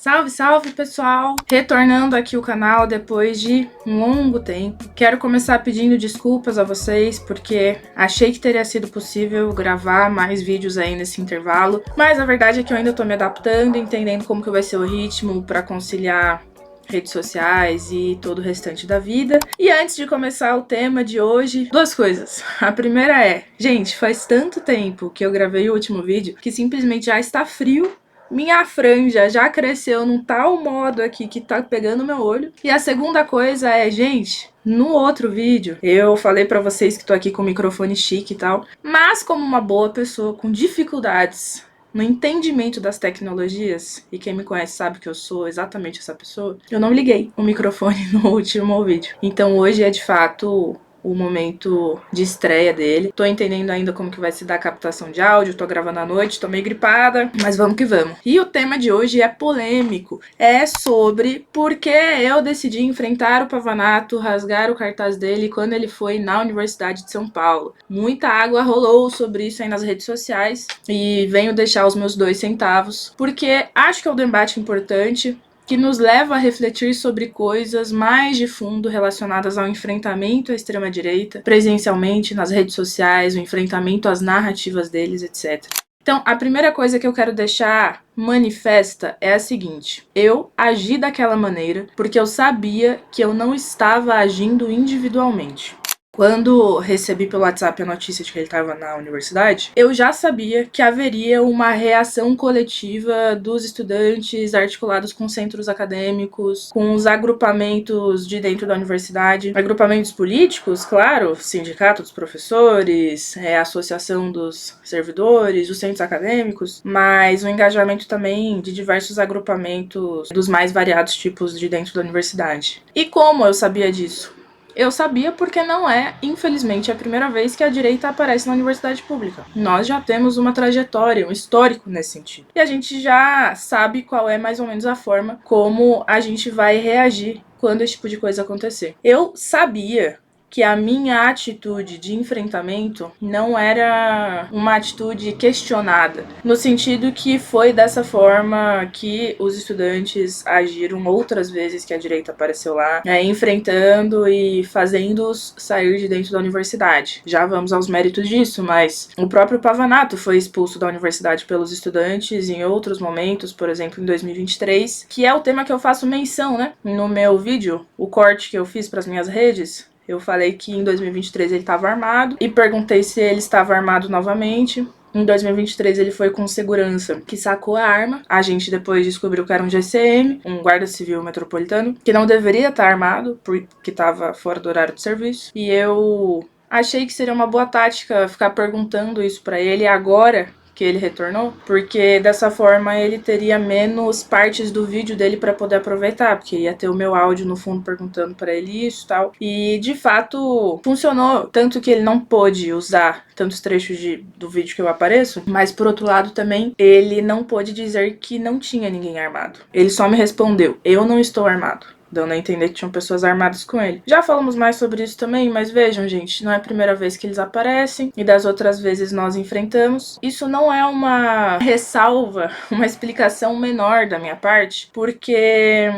Salve, salve pessoal! Retornando aqui o canal depois de um longo tempo. Quero começar pedindo desculpas a vocês, porque achei que teria sido possível gravar mais vídeos aí nesse intervalo. Mas a verdade é que eu ainda tô me adaptando, entendendo como que vai ser o ritmo para conciliar redes sociais e todo o restante da vida. E antes de começar o tema de hoje, duas coisas. A primeira é, gente, faz tanto tempo que eu gravei o último vídeo que simplesmente já está frio. Minha franja já cresceu num tal modo aqui que tá pegando meu olho. E a segunda coisa é, gente, no outro vídeo eu falei pra vocês que tô aqui com o microfone chique e tal, mas como uma boa pessoa com dificuldades no entendimento das tecnologias, e quem me conhece sabe que eu sou exatamente essa pessoa, eu não liguei o microfone no último vídeo. Então hoje é de fato o momento de estreia dele. Tô entendendo ainda como que vai se dar a captação de áudio, tô gravando à noite, tô meio gripada, mas vamos que vamos. E o tema de hoje é polêmico, é sobre por que eu decidi enfrentar o Pavanato, rasgar o cartaz dele quando ele foi na Universidade de São Paulo. Muita água rolou sobre isso aí nas redes sociais e venho deixar os meus 2 centavos, porque acho que é um debate importante, que nos leva a refletir sobre coisas mais de fundo relacionadas ao enfrentamento à extrema-direita, presencialmente, nas redes sociais, o enfrentamento às narrativas deles, etc. Então, a primeira coisa que eu quero deixar manifesta é a seguinte: eu agi daquela maneira porque eu sabia que eu não estava agindo individualmente. Quando recebi pelo WhatsApp a notícia de que ele estava na universidade, eu já sabia que haveria uma reação coletiva dos estudantes articulados com centros acadêmicos, com os agrupamentos de dentro da universidade, agrupamentos políticos, claro, sindicato dos professores, a associação dos servidores, os centros acadêmicos, mas o engajamento também de diversos agrupamentos dos mais variados tipos de dentro da universidade. E como eu sabia disso? Eu sabia porque não é, infelizmente, a primeira vez que a direita aparece na universidade pública. Nós já temos uma trajetória, um histórico nesse sentido. E a gente já sabe qual é mais ou menos a forma como a gente vai reagir quando esse tipo de coisa acontecer. Eu sabia que a minha atitude de enfrentamento não era uma atitude questionada, no sentido que foi dessa forma que os estudantes agiram outras vezes que a direita apareceu lá, enfrentando e fazendo-os sair de dentro da universidade. Já vamos aos méritos disso, mas o próprio Pavanato foi expulso da universidade pelos estudantes em outros momentos, por exemplo, em 2023, que é o tema que eu faço menção, né? No meu vídeo, o corte que eu fiz para as minhas redes, eu falei que em 2023 ele estava armado e perguntei se ele estava armado novamente. Em 2023 ele foi com segurança que sacou a arma. A gente depois descobriu que era um GCM, um guarda civil metropolitano, que não deveria estar armado porque estava fora do horário de serviço. E eu achei que seria uma boa tática ficar perguntando isso para ele agora que ele retornou, porque dessa forma ele teria menos partes do vídeo dele para poder aproveitar, porque ia ter o meu áudio no fundo perguntando para ele isso e tal. E de fato funcionou, tanto que ele não pôde usar tantos trechos do vídeo que eu apareço, mas por outro lado também ele não pôde dizer que não tinha ninguém armado. Ele só me respondeu: eu não estou armado, dando a entender que tinham pessoas armadas com ele. Já falamos mais sobre isso também, mas vejam, gente, não é a primeira vez que eles aparecem, e das outras vezes nós enfrentamos. Isso não é uma ressalva, uma explicação menor da minha parte, porque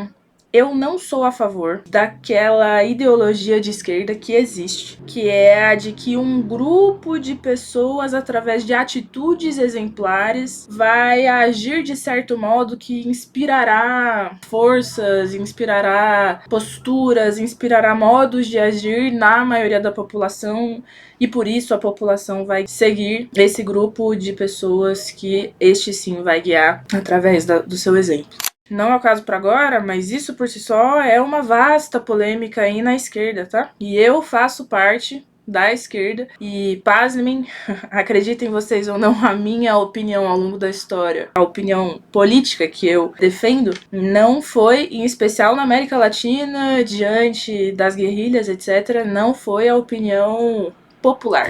eu não sou a favor daquela ideologia de esquerda que existe, que é a de que um grupo de pessoas, através de atitudes exemplares, vai agir de certo modo que inspirará forças, inspirará posturas, inspirará modos de agir na maioria da população, e por isso a população vai seguir esse grupo de pessoas que este sim vai guiar através do seu exemplo. Não é o caso para agora, mas isso por si só é uma vasta polêmica aí na esquerda, tá? E eu faço parte da esquerda e, pasmem, acreditem vocês ou não, a minha opinião ao longo da história, a opinião política que eu defendo, não foi, em especial na América Latina, diante das guerrilhas, etc., não foi a opinião popular.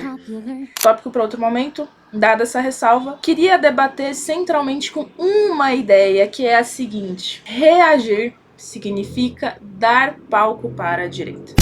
Tópico para outro momento. Dada essa ressalva, queria debater centralmente com uma ideia, que é a seguinte: reagir significa dar palco para a direita.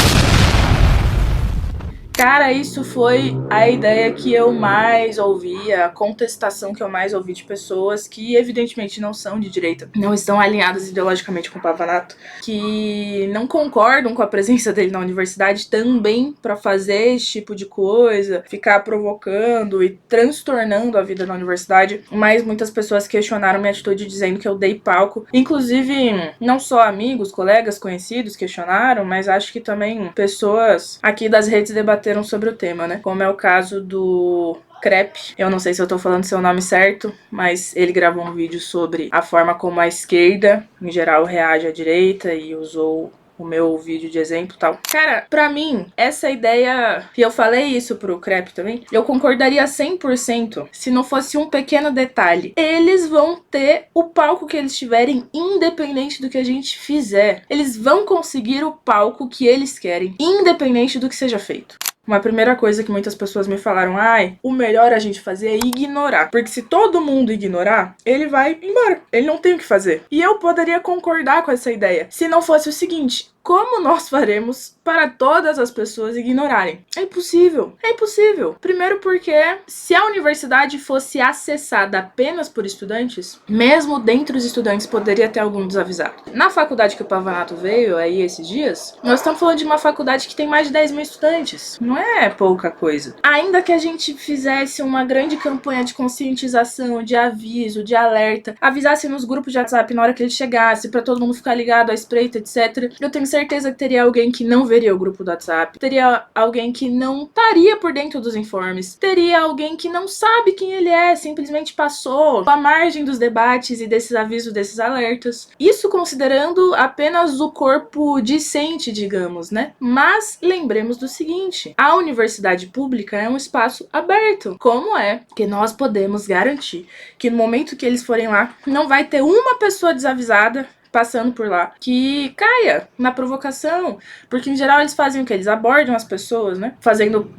Cara, isso foi a ideia que eu mais ouvi, a contestação que eu mais ouvi de pessoas que evidentemente não são de direita, não estão alinhadas ideologicamente com o Pavanato, que não concordam com a presença dele na universidade também pra fazer esse tipo de coisa, ficar provocando e transtornando a vida na universidade, mas muitas pessoas questionaram minha atitude dizendo que eu dei palco, inclusive não só amigos, colegas, conhecidos questionaram, mas acho que também pessoas aqui das redes debateram sobre o tema, né? Como é o caso do Crepe. Eu não sei se eu tô falando seu nome certo, mas ele gravou um vídeo sobre a forma como a esquerda, em geral, reage à direita e usou o meu vídeo de exemplo e tal. Cara, pra mim, essa ideia, e eu falei isso pro Crepe também, eu concordaria 100% se não fosse um pequeno detalhe. Eles vão ter o palco que eles tiverem, independente do que a gente fizer. Eles vão conseguir o palco que eles querem, independente do que seja feito. Uma primeira coisa que muitas pessoas me falaram, o melhor a gente fazer é ignorar. Porque se todo mundo ignorar, ele vai embora. Ele não tem o que fazer. E eu poderia concordar com essa ideia, se não fosse o seguinte: como nós faremos para todas as pessoas ignorarem? É impossível. É impossível. Primeiro porque se a universidade fosse acessada apenas por estudantes, mesmo dentro dos estudantes poderia ter algum desavisado. Na faculdade que o Pavanato veio aí esses dias, nós estamos falando de uma faculdade que tem mais de 10 mil estudantes. Não é pouca coisa. Ainda que a gente fizesse uma grande campanha de conscientização, de aviso, de alerta, avisasse nos grupos de WhatsApp na hora que ele chegasse, pra todo mundo ficar ligado à espreita, etc. Eu tenho certeza que teria alguém que não veria o grupo do WhatsApp, teria alguém que não estaria por dentro dos informes, teria alguém que não sabe quem ele é, simplesmente passou à margem dos debates e desses avisos, desses alertas. Isso considerando apenas o corpo discente, digamos, né? Mas lembremos do seguinte: a universidade pública é um espaço aberto. Como é que nós podemos garantir que no momento que eles forem lá, não vai ter uma pessoa desavisada passando por lá que caia na provocação? Porque em geral eles fazem o que? Eles abordam as pessoas, né? Fazendo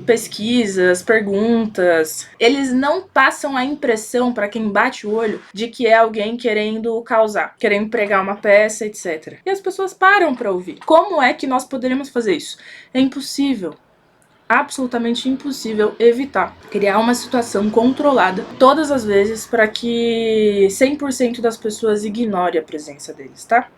pesquisas, perguntas. Eles não passam a impressão para quem bate o olho de que é alguém querendo causar, querendo pregar uma peça, etc. E as pessoas param para ouvir. Como é que nós poderíamos fazer isso? É impossível. Absolutamente impossível evitar criar uma situação controlada todas as vezes para que 100% das pessoas ignorem a presença deles, tá?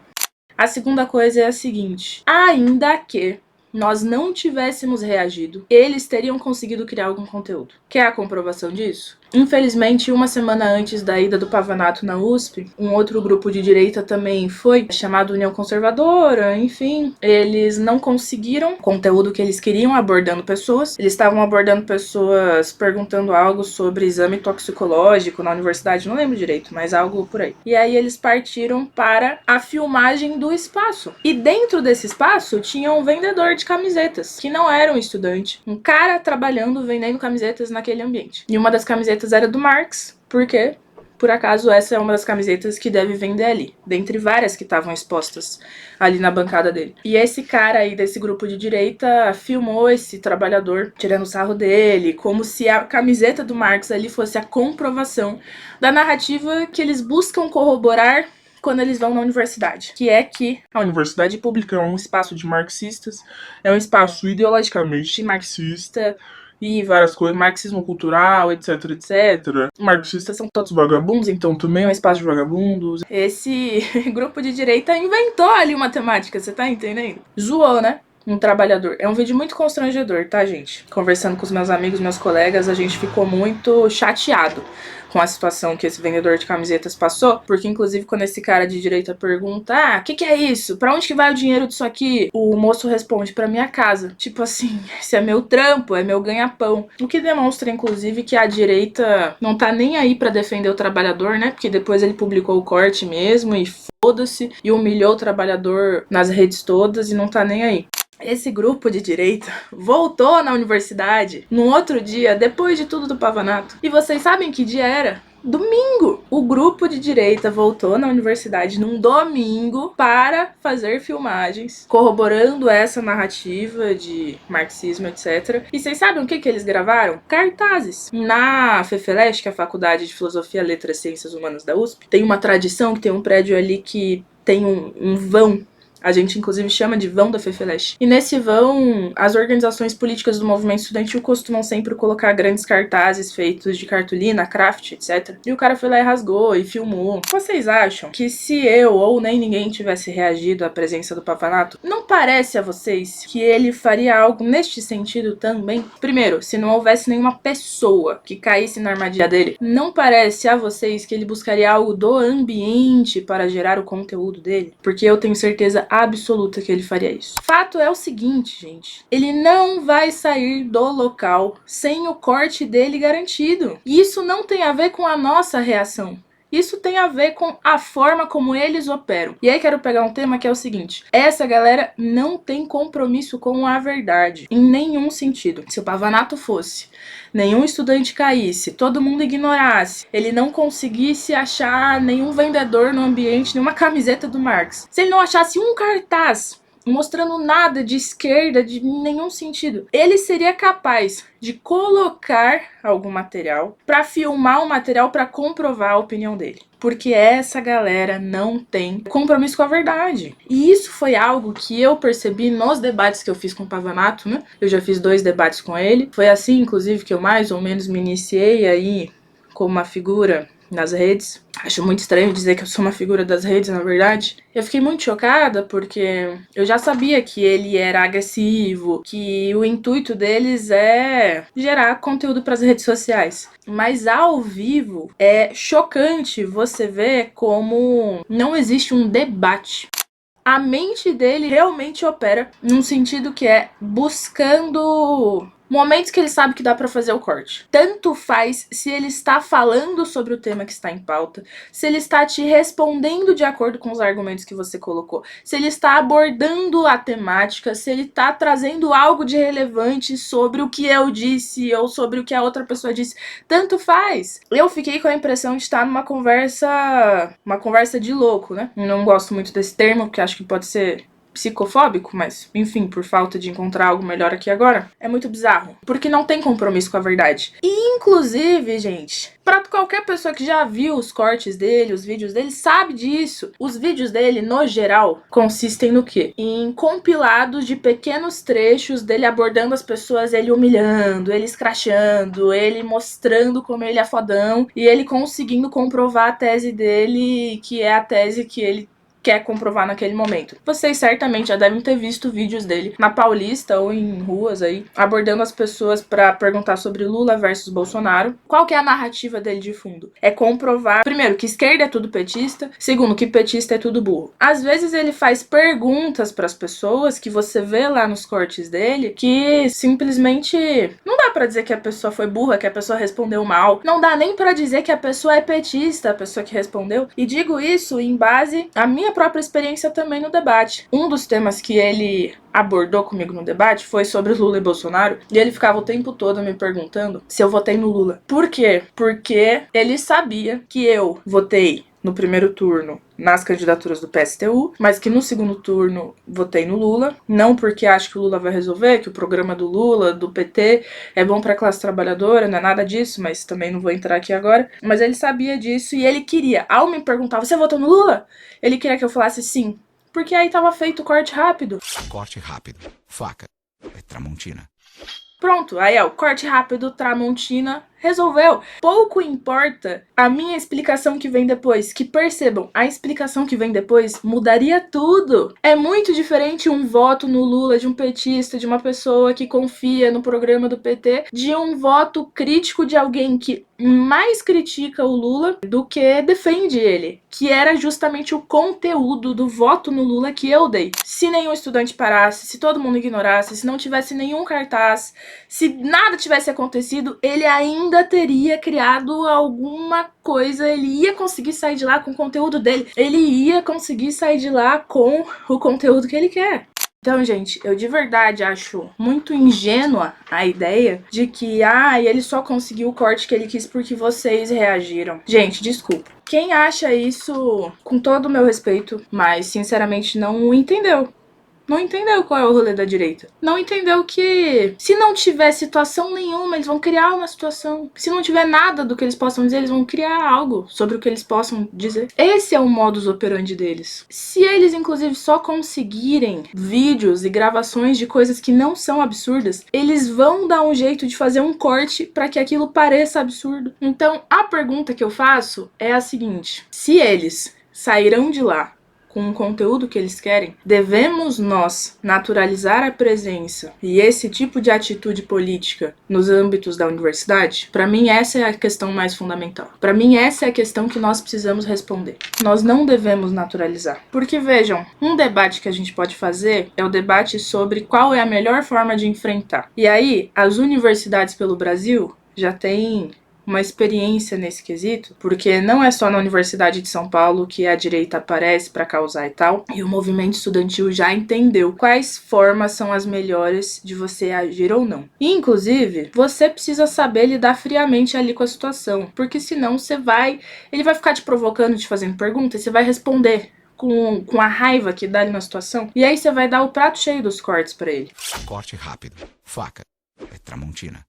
A segunda coisa é a seguinte: ainda que nós não tivéssemos reagido, eles teriam conseguido criar algum conteúdo. Quer a comprovação disso? Infelizmente, uma semana antes da ida do Pavanato na USP, um outro grupo de direita também foi, chamado União Conservadora, enfim. Eles não conseguiram o conteúdo que eles queriam abordando pessoas. Eles estavam abordando pessoas perguntando algo sobre exame toxicológico na universidade, não lembro direito, mas algo por aí. E aí eles partiram para a filmagem do espaço. E dentro desse espaço tinha um vendedor de camisetas, que não era um estudante. Um cara trabalhando, vendendo camisetas naquele ambiente. E uma das camisetas era do Marx, porque, por acaso, essa é uma das camisetas que deve vender ali, dentre várias que estavam expostas ali na bancada dele. E esse cara aí desse grupo de direita filmou esse trabalhador tirando sarro dele, como se a camiseta do Marx ali fosse a comprovação da narrativa que eles buscam corroborar quando eles vão na universidade, que é que a universidade pública é um espaço de marxistas, é um espaço ideologicamente marxista e várias coisas, marxismo cultural, etc, etc. Marxistas são todos vagabundos, então também é um espaço de vagabundos. Esse grupo de direita inventou ali uma temática, você tá entendendo? Zoou, né? Um trabalhador. É um vídeo muito constrangedor, tá, gente? Conversando com os meus amigos, meus colegas, a gente ficou muito chateado com a situação que esse vendedor de camisetas passou, porque inclusive quando esse cara de direita pergunta, o que é isso? Pra onde que vai o dinheiro disso aqui? O moço responde, pra minha casa. Tipo assim, esse é meu trampo, é meu ganha-pão. O que demonstra, inclusive, que a direita não tá nem aí pra defender o trabalhador, né? Porque depois ele publicou o corte mesmo e foda-se, e humilhou o trabalhador nas redes todas e não tá nem aí. Esse grupo de direita voltou na universidade no outro dia, depois de tudo do Pavanato. E vocês sabem que dia era? Domingo! O grupo de direita voltou na universidade num domingo para fazer filmagens, corroborando essa narrativa de marxismo, etc. E vocês sabem o que eles gravaram? Cartazes. Na FEFELESH, que é a Faculdade de Filosofia, Letras e Ciências Humanas da USP, tem uma tradição que tem um prédio ali que tem um vão A gente, inclusive, chama de vão da Fefeleche. E nesse vão, as organizações políticas do movimento estudantil costumam sempre colocar grandes cartazes feitos de cartolina, craft, etc. E o cara foi lá e rasgou e filmou. Vocês acham que se eu ou nem ninguém tivesse reagido à presença do Pavanato, não parece a vocês que ele faria algo neste sentido também? Primeiro, se não houvesse nenhuma pessoa que caísse na armadilha dele, não parece a vocês que ele buscaria algo do ambiente para gerar o conteúdo dele? Porque eu tenho certeza absoluta que ele faria isso. Fato é o seguinte, gente. Ele não vai sair do local sem o corte dele garantido. E isso não tem a ver com a nossa reação. Isso tem a ver com a forma como eles operam. E aí quero pegar um tema que é o seguinte. Essa galera não tem compromisso com a verdade. Em nenhum sentido. Se o Pavanato fosse, nenhum estudante caísse, todo mundo ignorasse, ele não conseguisse achar nenhum vendedor no ambiente, nenhuma camiseta do Marx. Se ele não achasse um cartaz mostrando nada de esquerda, de nenhum sentido, ele seria capaz de colocar algum material para filmar um material para comprovar a opinião dele. Porque essa galera não tem compromisso com a verdade. E isso foi algo que eu percebi nos debates que eu fiz com o Pavanato, né? Eu já fiz 2 debates com ele. Foi assim, inclusive, que eu mais ou menos me iniciei aí como uma figura nas redes. Acho muito estranho dizer que eu sou uma figura das redes, na verdade. Eu fiquei muito chocada porque eu já sabia que ele era agressivo, que o intuito deles é gerar conteúdo para as redes sociais. Mas ao vivo é chocante você ver como não existe um debate. A mente dele realmente opera num sentido que é buscando momentos que ele sabe que dá pra fazer o corte. Tanto faz se ele está falando sobre o tema que está em pauta, se ele está te respondendo de acordo com os argumentos que você colocou, se ele está abordando a temática, se ele está trazendo algo de relevante sobre o que eu disse ou sobre o que a outra pessoa disse. Tanto faz. Eu fiquei com a impressão de estar numa conversa de louco, né? Não gosto muito desse termo, porque acho que pode ser psicofóbico, mas, enfim, por falta de encontrar algo melhor aqui agora, é muito bizarro, porque não tem compromisso com a verdade. E, inclusive, gente, pra qualquer pessoa que já viu os cortes dele, os vídeos dele, sabe disso. Os vídeos dele, no geral, consistem no quê? Em compilados de pequenos trechos dele abordando as pessoas, ele humilhando, ele escrachando, ele mostrando como ele é fodão, e ele conseguindo comprovar a tese dele, que é a tese que ele quer comprovar naquele momento. Vocês certamente já devem ter visto vídeos dele na Paulista ou em ruas aí, abordando as pessoas pra perguntar sobre Lula versus Bolsonaro. Qual que é a narrativa dele de fundo? É comprovar, primeiro, que esquerda é tudo petista, segundo, que petista é tudo burro. Às vezes ele faz perguntas pras pessoas que você vê lá nos cortes dele, que simplesmente não dá pra dizer que a pessoa foi burra, que a pessoa respondeu mal, não dá nem pra dizer que a pessoa é petista, a pessoa que respondeu, e digo isso em base à minha própria experiência também no debate. Um dos temas que ele abordou comigo no debate foi sobre Lula e Bolsonaro, e ele ficava o tempo todo me perguntando se eu votei no Lula. Por quê? Porque ele sabia que eu votei no primeiro turno nas candidaturas do PSTU, mas que no segundo turno votei no Lula, não porque acho que o Lula vai resolver, que o programa do Lula, do PT, é bom pra classe trabalhadora, não é nada disso, mas também não vou entrar aqui agora, mas ele sabia disso e ele queria, ao me perguntar, você votou no Lula? Ele queria que eu falasse sim, porque aí tava feito o corte rápido. Corte rápido, faca, é Tramontina. Pronto, aí ó, o corte rápido, Tramontina, resolveu. Pouco importa a minha explicação que vem depois, que percebam, a explicação que vem depois mudaria tudo. É muito diferente um voto no Lula de um petista, de uma pessoa que confia no programa do PT, de um voto crítico de alguém que mais critica o Lula do que defende ele, que era justamente o conteúdo do voto no Lula que eu dei. Se nenhum estudante parasse, se todo mundo ignorasse, se não tivesse nenhum cartaz, se nada tivesse acontecido, ele ainda teria criado alguma coisa, ele ia conseguir sair de lá com o conteúdo dele, ele ia conseguir sair de lá com o conteúdo que ele quer. Então, gente, eu de verdade acho muito ingênua a ideia de que, ele só conseguiu o corte que ele quis porque vocês reagiram. Gente, desculpa. Quem acha isso, com todo o meu respeito, mas sinceramente não entendeu. Não entendeu qual é o rolê da direita. Não entendeu que se não tiver situação nenhuma, eles vão criar uma situação. Se não tiver nada do que eles possam dizer, eles vão criar algo sobre o que eles possam dizer. Esse é o modus operandi deles. Se eles, inclusive, só conseguirem vídeos e gravações de coisas que não são absurdas, eles vão dar um jeito de fazer um corte para que aquilo pareça absurdo. Então, a pergunta que eu faço é a seguinte: se eles sairão de lá com o conteúdo que eles querem, devemos nós naturalizar a presença e esse tipo de atitude política nos âmbitos da universidade? Para mim, essa é a questão mais fundamental. Para mim, essa é a questão que nós precisamos responder. Nós não devemos naturalizar. Porque, vejam, um debate que a gente pode fazer é o debate sobre qual é a melhor forma de enfrentar. E aí, as universidades pelo Brasil já têm uma experiência nesse quesito, porque não é só na Universidade de São Paulo que a direita aparece para causar e tal, e o movimento estudantil já entendeu quais formas são as melhores de você agir ou não. E, inclusive, você precisa saber lidar friamente ali com a situação, porque senão ele vai ficar te provocando, te fazendo perguntas, e você vai responder com a raiva que dá ali na situação, e aí você vai dar o prato cheio dos cortes para ele. Corte rápido. Faca. É Tramontina.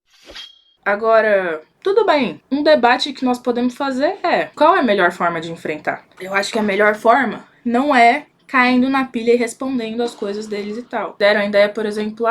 Agora, tudo bem, um debate que nós podemos fazer é: qual é a melhor forma de enfrentar? Eu acho que a melhor forma não é caindo na pilha e respondendo as coisas deles e tal. Deram a ideia, por exemplo,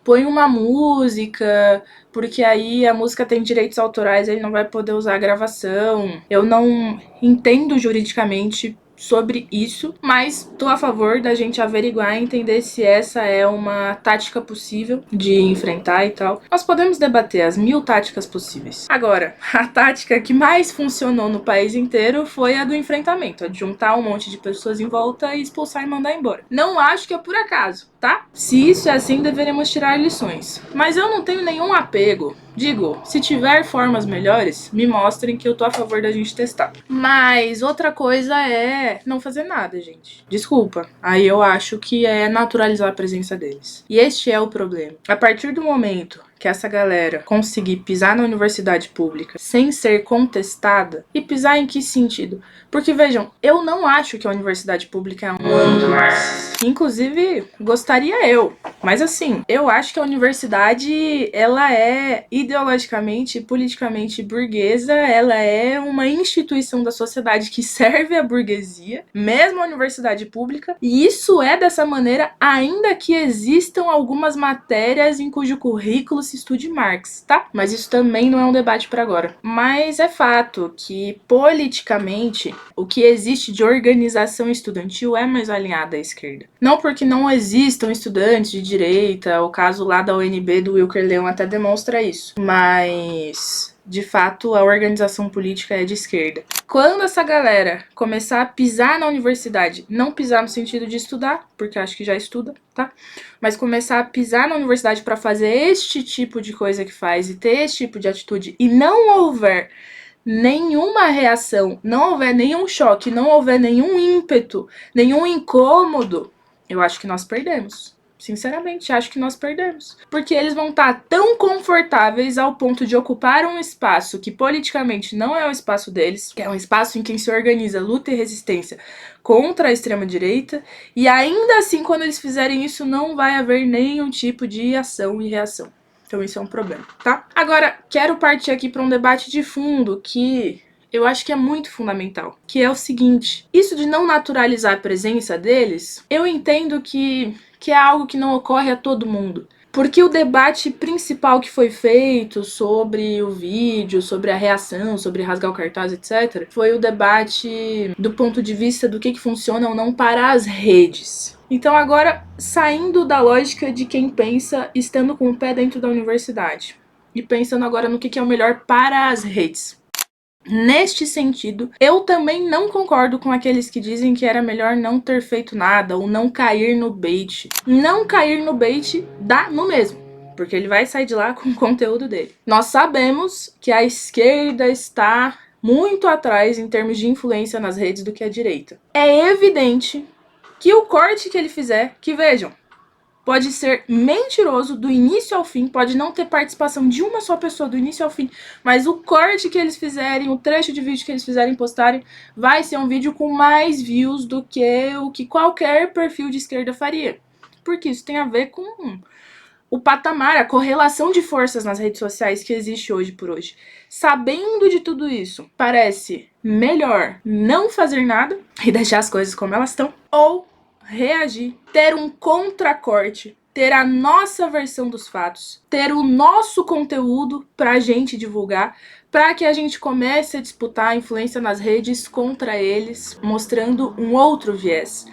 põe uma música, porque aí a música tem direitos autorais, ele não vai poder usar a gravação. Eu não entendo juridicamente sobre isso, mas tô a favor da gente averiguar e entender se essa é uma tática possível de enfrentar e tal. Nós podemos debater as 1000 táticas possíveis. Agora, a tática que mais funcionou no país inteiro foi a do enfrentamento, a de juntar um monte de pessoas em volta e expulsar e mandar embora. Não acho que é por acaso, tá? Se isso é assim, deveremos tirar lições. Mas eu não tenho nenhum apego. Digo, se tiver formas melhores, me mostrem que eu tô a favor da gente testar. Mas outra coisa é não fazer nada, gente. Desculpa. Aí eu acho que é naturalizar a presença deles. E este é o problema. A partir do momento que essa galera conseguir pisar na universidade pública sem ser contestada, e pisar em que sentido? Porque, vejam, eu não acho que a universidade pública é um âmbito narcisista. Inclusive, gostaria eu. Mas assim, eu acho que a universidade, ela é ideologicamente e politicamente burguesa, ela é uma instituição da sociedade que serve à burguesia, mesmo a universidade pública, e isso é dessa maneira ainda que existam algumas matérias em cujo currículo se estude Marx, tá? Mas isso também não é um debate para agora. Mas é fato que, politicamente, o que existe de organização estudantil é mais alinhada à esquerda. Não porque não existam estudantes de direita, o caso lá da UNB do Wilker Leão até demonstra isso, mas de fato a organização política é de esquerda. Quando essa galera começar a pisar na universidade, não pisar no sentido de estudar, porque acho que já estuda, tá? Mas começar a pisar na universidade para fazer este tipo de coisa que faz e ter esse tipo de atitude, e não houver nenhuma reação, não houver nenhum choque, não houver nenhum ímpeto, nenhum incômodo, eu acho que nós perdemos. Sinceramente, acho que nós perdemos. Porque eles vão estar tão confortáveis ao ponto de ocupar um espaço que politicamente não é o espaço deles, que é um espaço em que se organiza luta e resistência contra a extrema-direita, e ainda assim, quando eles fizerem isso, não vai haver nenhum tipo de ação e reação. Então isso é um problema, tá? Agora, quero partir aqui para um debate de fundo que eu acho que é muito fundamental, que é o seguinte: isso de não naturalizar a presença deles, eu entendo que é algo que não ocorre a todo mundo. Porque o debate principal que foi feito sobre o vídeo, sobre a reação, sobre rasgar o cartaz, etc., foi o debate do ponto de vista do que funciona ou não para as redes. Então agora, saindo da lógica de quem pensa estando com o pé dentro da universidade, e pensando agora no que é o melhor para as redes. Neste sentido, eu também não concordo com aqueles que dizem que era melhor não ter feito nada ou não cair no bait. Não cair no bait dá no mesmo, porque ele vai sair de lá com o conteúdo dele. Nós sabemos que a esquerda está muito atrás em termos de influência nas redes do que a direita. É evidente que o corte que ele fizer, que vejam, pode ser mentiroso do início ao fim, pode não ter participação de uma só pessoa do início ao fim, mas o corte que eles fizerem, o trecho de vídeo que eles fizerem postarem, vai ser um vídeo com mais views do que o que qualquer perfil de esquerda faria. porque isso tem a ver com o patamar, a correlação de forças nas redes sociais que existe hoje por hoje. Sabendo de tudo isso, parece melhor não fazer nada e deixar as coisas como elas estão, ou reagir, ter um contracorte, ter a nossa versão dos fatos, ter o nosso conteúdo pra gente divulgar, para que a gente comece a disputar a influência nas redes contra eles, mostrando um outro viés,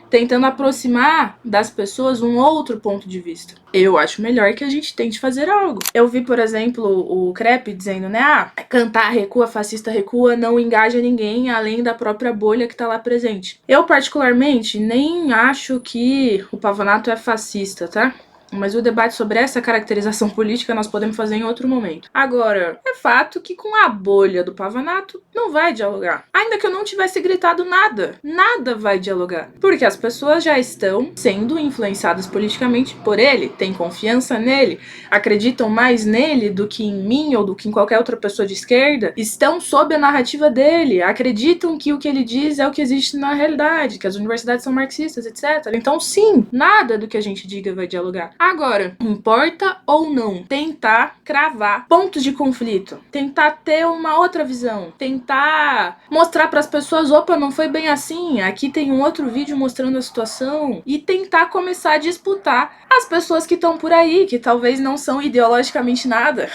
tentando aproximar das pessoas um outro ponto de vista. Eu acho melhor que a gente tente fazer algo. Eu vi, por exemplo, o Crepe dizendo, né, cantar recua, fascista recua, não engaja ninguém além da própria bolha que tá lá presente. Eu, particularmente, nem acho que o Pavanato é fascista, tá? Mas o debate sobre essa caracterização política nós podemos fazer em outro momento. Agora, é fato que com a bolha do Pavanato não vai dialogar. Ainda que eu não tivesse gritado nada, nada vai dialogar. Porque as pessoas já estão sendo influenciadas politicamente por ele, têm confiança nele, acreditam mais nele do que em mim ou do que em qualquer outra pessoa de esquerda, estão sob a narrativa dele, acreditam que o que ele diz é o que existe na realidade, que as universidades são marxistas, etc. Então, sim, nada do que a gente diga vai dialogar. Agora, importa ou não tentar cravar pontos de conflito, tentar ter uma outra visão, tentar mostrar para as pessoas, opa, não foi bem assim, aqui tem um outro vídeo mostrando a situação, e tentar começar a disputar as pessoas que estão por aí, que talvez não são ideologicamente nada.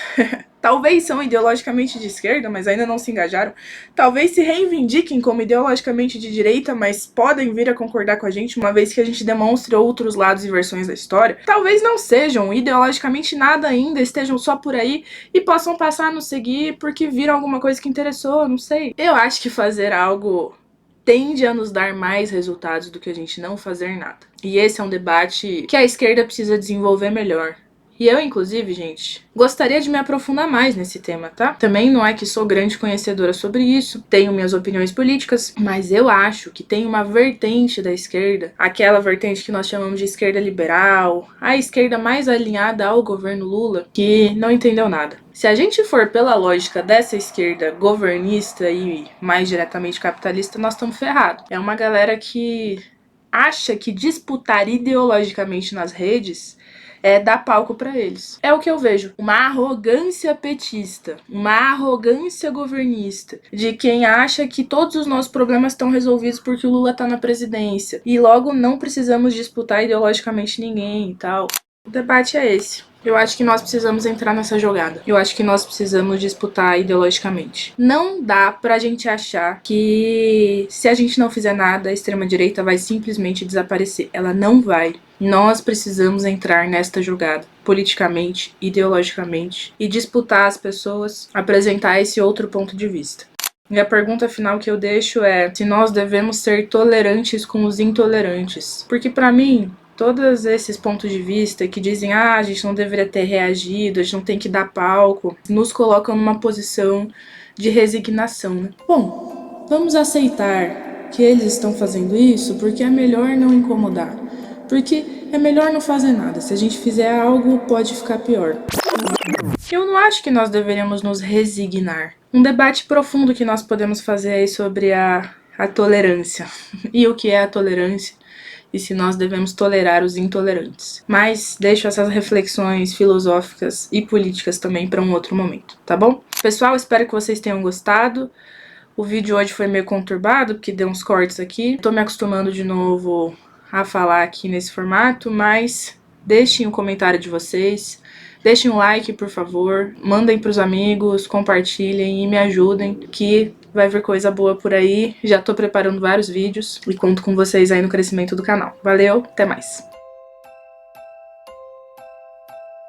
Talvez são ideologicamente de esquerda, mas ainda não se engajaram. Talvez se reivindiquem como ideologicamente de direita, mas podem vir a concordar com a gente, uma vez que a gente demonstre outros lados e versões da história. Talvez não sejam ideologicamente nada ainda, estejam só por aí e possam passar a nos seguir porque viram alguma coisa que interessou, não sei. Eu acho que fazer algo tende a nos dar mais resultados do que a gente não fazer nada. E esse é um debate que a esquerda precisa desenvolver melhor. E eu, inclusive, gente, gostaria de me aprofundar mais nesse tema, tá? Também não é que sou grande conhecedora sobre isso, tenho minhas opiniões políticas, mas eu acho que tem uma vertente da esquerda, aquela vertente que nós chamamos de esquerda liberal, a esquerda mais alinhada ao governo Lula, que não entendeu nada. Se a gente for pela lógica dessa esquerda governista e mais diretamente capitalista, nós estamos ferrados. É uma galera que acha que disputar ideologicamente nas redes é dar palco pra eles. É o que eu vejo. Uma arrogância petista, uma arrogância governista, de quem acha que todos os nossos problemas estão resolvidos porque o Lula tá na presidência. E logo não precisamos disputar ideologicamente ninguém e tal. O debate é esse. Eu acho que nós precisamos entrar nessa jogada. Eu acho que nós precisamos disputar ideologicamente. Não dá pra gente achar que se a gente não fizer nada, a extrema-direita vai simplesmente desaparecer. Ela não vai. Nós precisamos entrar nesta jogada, politicamente, ideologicamente, e disputar as pessoas, apresentar esse outro ponto de vista. E a pergunta final que eu deixo é se nós devemos ser tolerantes com os intolerantes. Porque pra mim, todos esses pontos de vista que dizem a gente não deveria ter reagido, a gente não tem que dar palco, nos colocam numa posição de resignação, né? Bom, vamos aceitar que eles estão fazendo isso porque é melhor não incomodar. Porque é melhor não fazer nada. Se a gente fizer algo, pode ficar pior. Eu não acho que nós deveríamos nos resignar. Um debate profundo que nós podemos fazer aí sobre a tolerância. E o que é a tolerância? E se nós devemos tolerar os intolerantes. Mas deixo essas reflexões filosóficas e políticas também para um outro momento, tá bom? Pessoal, espero que vocês tenham gostado. O vídeo hoje foi meio conturbado, porque deu uns cortes aqui. Tô me acostumando de novo a falar aqui nesse formato, mas deixem o comentário de vocês, deixem um like, por favor, mandem pros amigos, compartilhem e me ajudem, que vai vir coisa boa por aí. Já tô preparando vários vídeos e conto com vocês aí no crescimento do canal. Valeu, até mais!